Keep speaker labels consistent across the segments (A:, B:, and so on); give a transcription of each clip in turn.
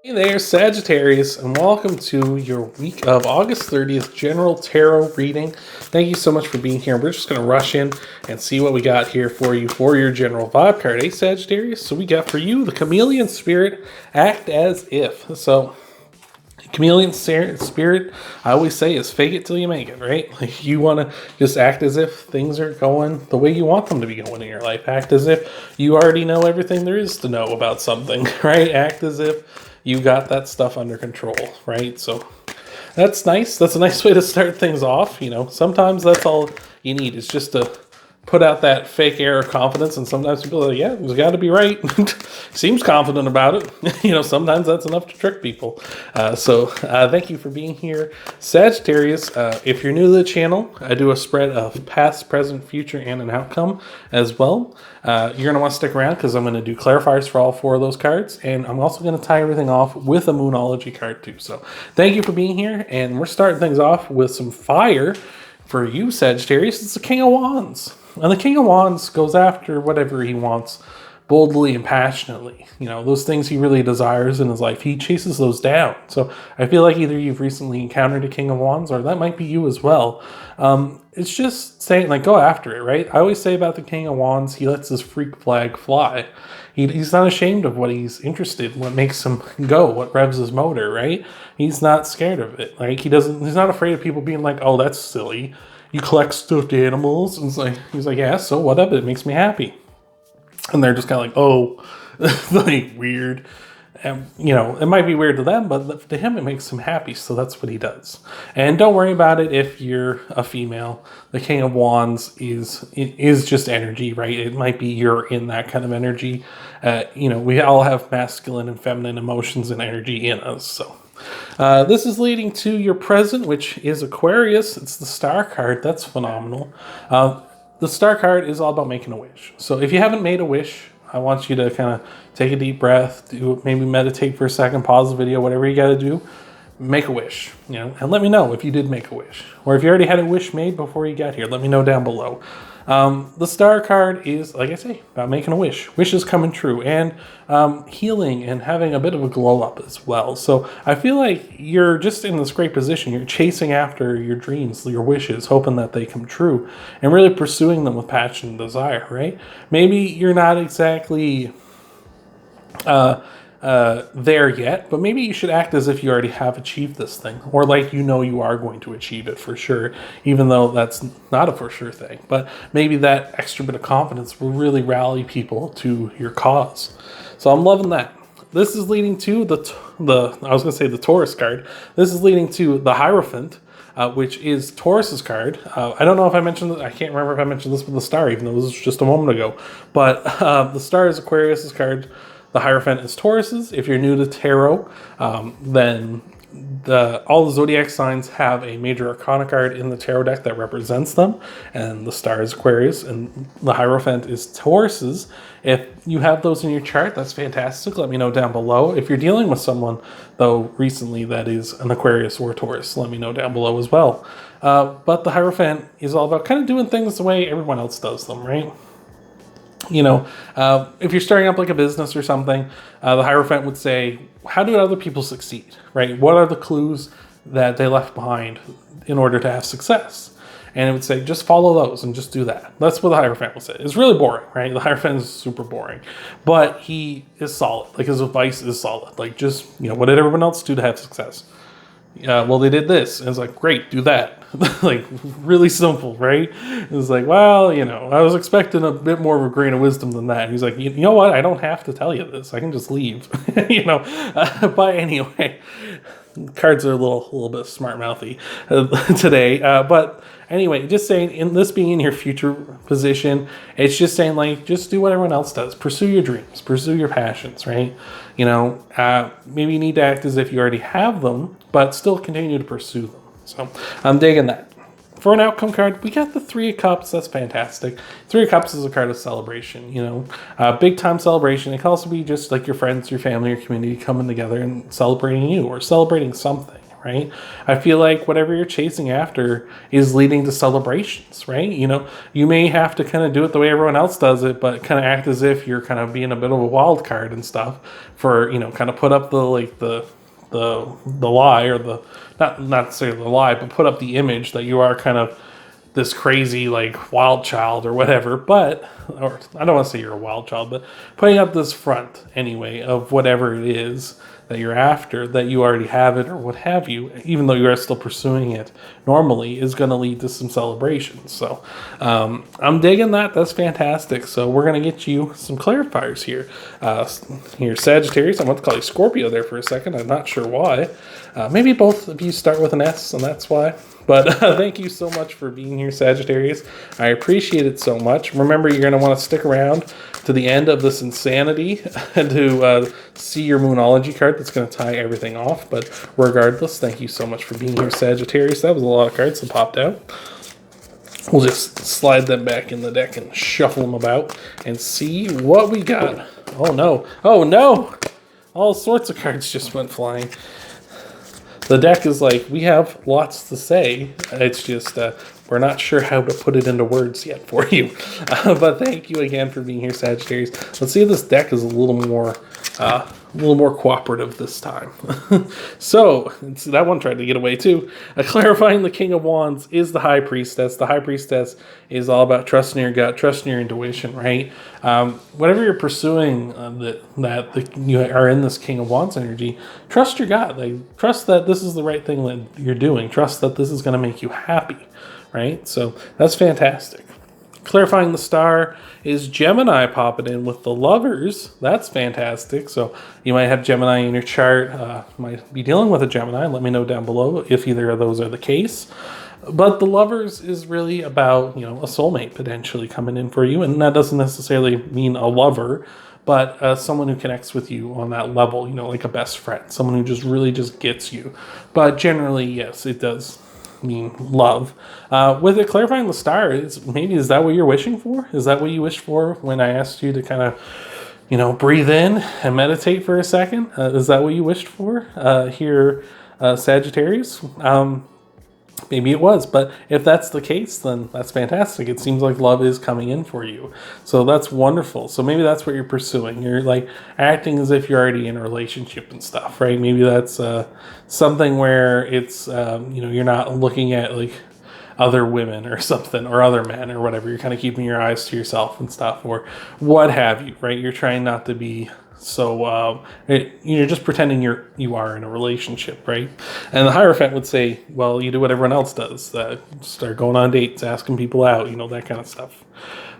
A: Hey there, Sagittarius, and welcome to your week of August 30th general tarot reading. Thank you so much for being here. We're just going to rush in and see what we got here for you for your general vibe card. Hey, Sagittarius, so we got for you the Chameleon Spirit, Act As If. So, Chameleon Spirit, I always say, is fake it till you make it, right? Like, you want to just act as if things are going the way you want them to be going in your life. Act as if you already know everything there is to know about something, right? Act as if you got that stuff under control, right? So that's nice. That's a nice way to start things off. You know, sometimes that's all you need is just to put out that fake air of confidence, and sometimes people are like, yeah, it's got to be right. Seems confident about it. You know, sometimes that's enough to trick people. So thank you for being here, Sagittarius. If you're new to the channel, I do a spread of past, present, future, and an outcome as well. You're going to want to stick around because I'm going to do clarifiers for all four of those cards, and I'm also going to tie everything off with a Moonology card too. So thank you for being here, and we're starting things off with some fire for you, Sagittarius. It's the King of Wands. And the King of Wands goes after whatever he wants boldly and passionately. You know, those things he really desires in his life, he chases those down. So I feel like either you've recently encountered a King of Wands or that might be you as well. It's just saying, like, go after it, right? I always say about the King of Wands, he lets his freak flag fly. He's not ashamed of what he's interested in, what makes him go, what revs his motor, right? He's not scared of it. Like, he's not afraid of people being like, oh, that's silly. You collect stuffed animals? And he's like, yeah, so what of it? It makes me happy. And they're just kind of like, oh, like, weird. And, you know, it might be weird to them, but to him it makes him happy, so that's what he does. And don't worry about it if you're a female. The King of Wands is just energy, right? It might be you're in that kind of energy. You know, we all have masculine and feminine emotions and energy in us, so. This is leading to your present, which is Aquarius. It's the Star card. That's phenomenal. The Star card is all about making a wish. So if you haven't made a wish, I want you to kind of take a deep breath, maybe meditate for a second, pause the video, whatever you got to do. Make a wish, you know, and let me know if you did make a wish. Or if you already had a wish made before you got here, let me know down below. The Star card is, like I say, about making a wish. Wishes coming true, and healing and having a bit of a glow up as well. So I feel like you're just in this great position. You're chasing after your dreams, your wishes, hoping that they come true, and really pursuing them with passion and desire, right? Maybe you're not exactly there yet, but maybe you should act as if you already have achieved this thing, or like you know you are going to achieve it for sure, even though that's not a for sure thing. But maybe that extra bit of confidence will really rally people to your cause. So I'm loving that. This is leading to the Taurus card. This is leading to the Hierophant, which is Taurus's card. I don't know if I mentioned this. I can't remember if I mentioned this with the Star, even though this was just a moment ago. But the Star is Aquarius's card. The Hierophant is Taurus's. If you're new to tarot, then all the zodiac signs have a major arcana card in the tarot deck that represents them, and the Star is Aquarius, and the Hierophant is Taurus's. If you have those in your chart, that's fantastic. Let me know down below. If you're dealing with someone, though, recently that is an Aquarius or Taurus, let me know down below as well. But the Hierophant is all about kind of doing things the way everyone else does them, right? You know, if you're starting up like a business or something, the Hierophant would say, how do other people succeed, right? What are the clues that they left behind in order to have success? And it would say, just follow those and just do that. That's what the Hierophant would say. It's really boring, right? The Hierophant is super boring, but he is solid. Like, his advice is solid. Like, just, you know, what did everyone else do to have success? Well, they did this. And it's like, great, do that. Like, really simple, right? It's like, well, you know, I was expecting a bit more of a grain of wisdom than that. He's like, you know what? I don't have to tell you this. I can just leave, you know. But anyway, cards are a little bit smart mouthy today. But anyway, just saying, in this being in your future position, it's just saying, like, just do what everyone else does. Pursue your dreams, pursue your passions, right? You know, maybe you need to act as if you already have them, but still continue to pursue them. So I'm digging that. For an outcome card, we got the Three of Cups. That's fantastic. Three of Cups is a card of celebration, you know, big time celebration. It can also be just like your friends, your family, your community coming together and celebrating you or celebrating something, right? I feel like whatever you're chasing after is leading to celebrations, right? You know, you may have to kind of do it the way everyone else does it, but kind of act as if you're kind of being a bit of a wild card and stuff for, you know, kind of put up the, like, the lie, or the, not necessarily the lie, but put up the image that you are kind of this crazy, like, wild child or whatever. But, or I don't want to say you're a wild child, but putting up this front anyway of whatever it is that you're after, that you already have it or what have you, even though you are still pursuing it normally, is going to lead to some celebrations. So I'm digging that. That's fantastic. So we're going to get you some clarifiers here. Here, Sagittarius. I want to call you Scorpio there for a second. I'm not sure why. Maybe both of you start with an S, and that's why. But thank you so much for being here, Sagittarius. I appreciate it so much. Remember, you're going to want to stick around to the end of this insanity to see your Moonology card that's going to tie everything off. But regardless, thank you so much for being here, Sagittarius. That was a lot of cards that popped out. We'll just slide them back in the deck and shuffle them about and see what we got. Oh, no. Oh, no. All sorts of cards just went flying. The deck is like, we have lots to say. It's just, we're not sure how to put it into words yet for you. But thank you again for being here, Sagittarius. Let's see if this deck is a little more cooperative this time. So, that one tried to get away too. Clarifying the King of Wands is the High Priestess. The High Priestess is all about trusting your gut, trusting your intuition, right? Whatever you're pursuing you are in this King of Wands energy, trust your gut. Like, trust that this is the right thing that you're doing. Trust that this is going to make you happy, right? So that's fantastic. Clarifying the star is Gemini popping in with the Lovers. That's fantastic. So you might have Gemini in your chart. Might be dealing with a Gemini. Let me know down below if either of those are the case. But the Lovers is really about, you know, a soulmate potentially coming in for you. And that doesn't necessarily mean a lover, but someone who connects with you on that level, you know, like a best friend. Someone who just really just gets you. But generally, yes, it does mean love. With it clarifying the star, is that what you're wishing for? Is that what you wished for when I asked you to kind of, you know, breathe in and meditate for a second? Is that what you wished for here, Sagittarius? Maybe it was, but if that's the case, then that's fantastic. It seems like love is coming in for you. So that's wonderful. So maybe that's what you're pursuing. You're like acting as if you're already in a relationship and stuff, right? Maybe that's something where it's, you know, you're not looking at like other women or something, or other men or whatever. You're kind of keeping your eyes to yourself and stuff, or what have you, right? You're trying not to be so you're just pretending you are in a relationship, right? And the Hierophant would say, well, you do what everyone else does. Start going on dates, asking people out, you know, that kind of stuff.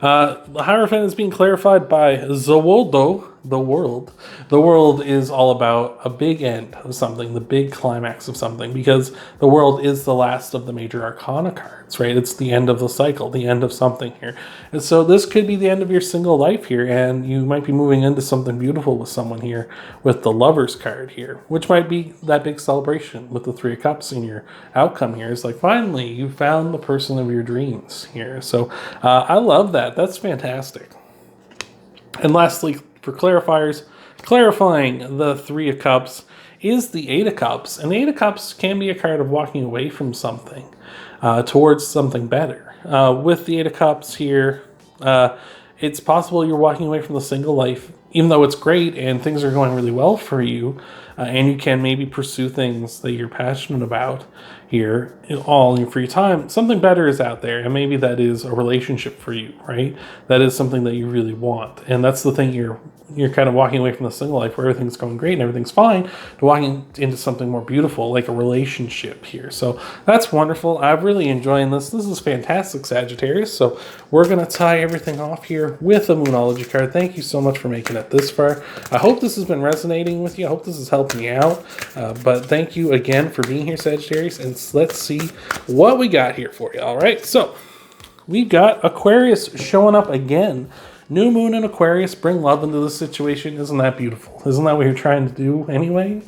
A: The Hierophant is being clarified by Zawoldo, the world. The world is all about a big end of something, the big climax of something, because the world is the last of the major arcana cards, right? It's the end of the cycle, the end of something here. And so this could be the end of your single life here, and you might be moving into something beautiful with someone here with the Lovers card here, which might be that big celebration with the Three of Cups in your outcome here. It's like, finally, you found the person of your dreams here. So I love that. That's fantastic. And lastly, for clarifiers, clarifying the Three of Cups is the Eight of Cups. And the Eight of Cups can be a card of walking away from something towards something better. With the Eight of Cups here, it's possible you're walking away from the single life, even though it's great and things are going really well for you, and you can maybe pursue things that you're passionate about here all in your free time. Something better is out there, and maybe that is a relationship for you, right? That is something that you really want, and that's the thing you're kind of walking away from the single life where everything's going great and everything's fine to walking into something more beautiful, like a relationship here. So that's wonderful. I'm really enjoying this. This is fantastic, Sagittarius. So we're going to tie everything off here with a Moonology card. Thank you so much for making it this far. I hope this has been resonating with you. I hope this is helping you out. But thank you again for being here, Sagittarius. And let's see what we got here for you. All right. So we've got Aquarius showing up again. New moon in Aquarius, bring love into the situation. Isn't that beautiful? Isn't that what you're trying to do anyway?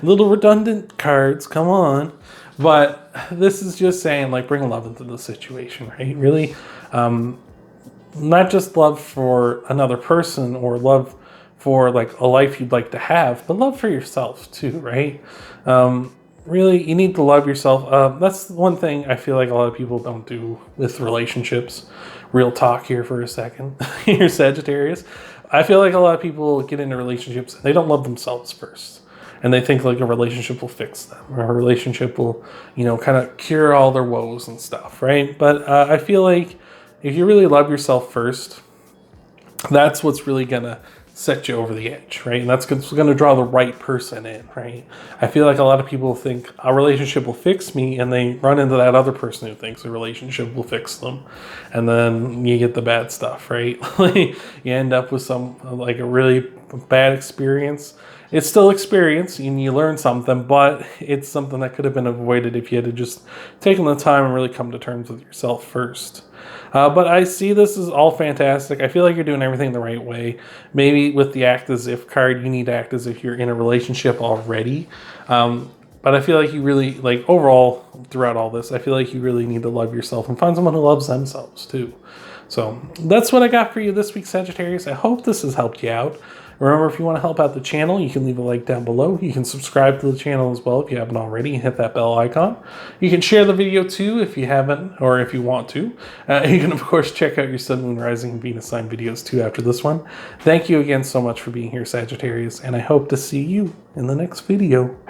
A: Little redundant cards, come on. But this is just saying, like, bring love into the situation, right? Really, not just love for another person or love for, like, a life you'd like to have, but love for yourself too, right? really, you need to love yourself. That's one thing I feel like a lot of people don't do with relationships. Real talk here for a second. You're Sagittarius. I feel like a lot of people get into relationships and they don't love themselves first. And they think like a relationship will fix them, or a relationship will, kind of cure all their woes and stuff, right? But I feel like if you really love yourself first, that's what's really going to set you over the edge, right? And that's going to draw the right person in, right? I feel like a lot of people think a relationship will fix me, and they run into that other person who thinks a relationship will fix them. And then you get the bad stuff, right? You end up with like a really bad experience. It's still experience and you learn something, but it's something that could have been avoided if you had just taken the time and really come to terms with yourself first. But I see this as all fantastic. I feel like you're doing everything the right way. Maybe with the act as if card, you need to act as if you're in a relationship already. But I feel like you really, like overall, throughout all this, I feel like you really need to love yourself and find someone who loves themselves too. So that's what I got for you this week, Sagittarius. I hope this has helped you out. Remember, if you want to help out the channel, you can leave a like down below. You can subscribe to the channel as well if you haven't already, and hit that bell icon. You can share the video too if you haven't, or if you want to. You can, of course, check out your Sun, Moon, Rising, and Venus sign videos too after this one. Thank you again so much for being here, Sagittarius, and I hope to see you in the next video.